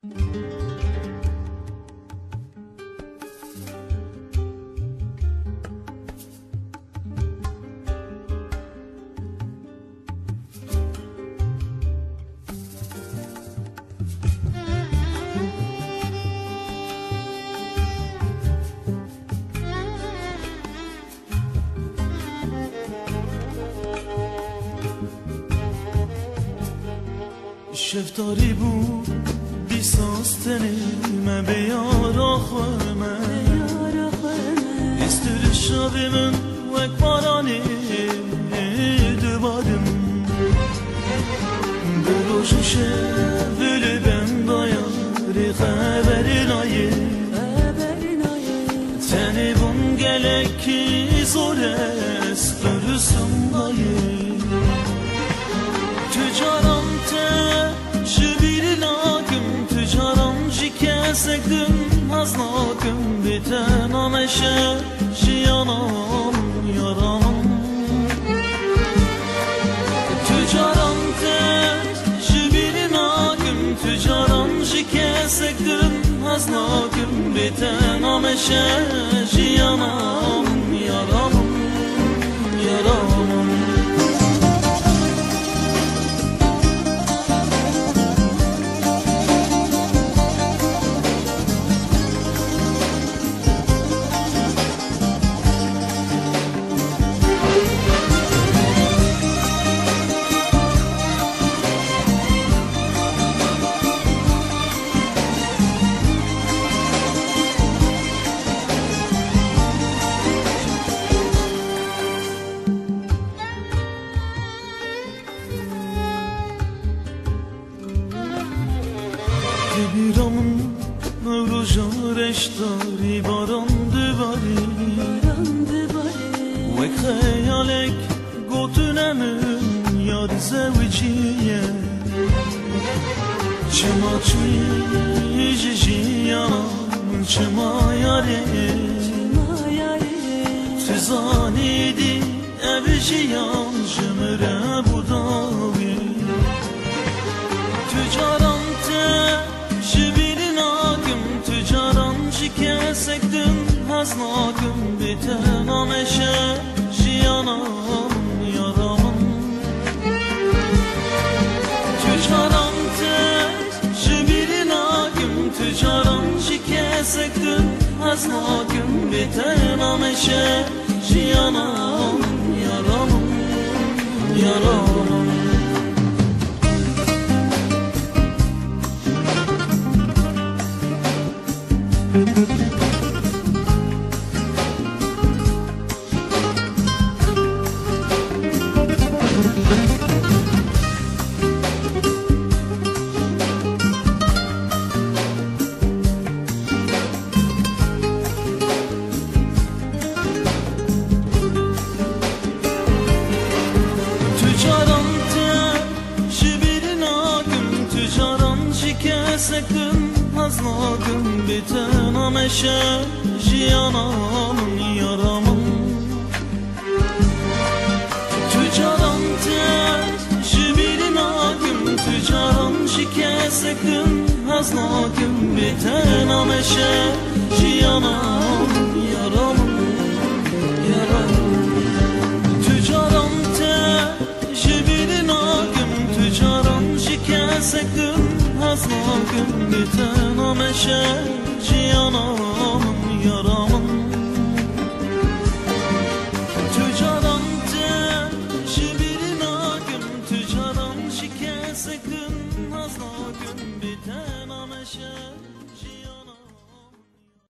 شفتاری بود دیساستنی من به یارا خوامه استر شبی من وک بارانی دبادم بروششه بلی بندایا ری خبری نایه تنی بون گلکی زوره اسپرسم نایه تجارم سکدم از ناکم بیتنامشه جیانم یارم تجارم شبیر ناکم تجارم شکه سکدم از ناکم بیتنامشه جیانم یارم یارم بیرامون نوروژا رشتاری باران دباری وک خیالک گوتونمون یاد زوجیه چما چوی جیانم چما یاره تزانیدی اب جیان جمره بوداوی تجارم سکدم از ناکم بیتنامشه جیانم یارم تجارم شبیر ناکم تجارم شکه سکدم از ناکم بیتنامشه جیانم یارم یارم سکدم از ناکم بیتنامشه جیانم یارم تجارم شبیر ناکم تجارم شکه سکدم از ناکم بیتنامشه جیانم یارم تجارم شبیر ناکم تجارم شکه سکدم از ناکم بیتنامشه جیانم یارم تجارم شبیر ناکم تجارم شکه سکدم از ناکم بیتنامشه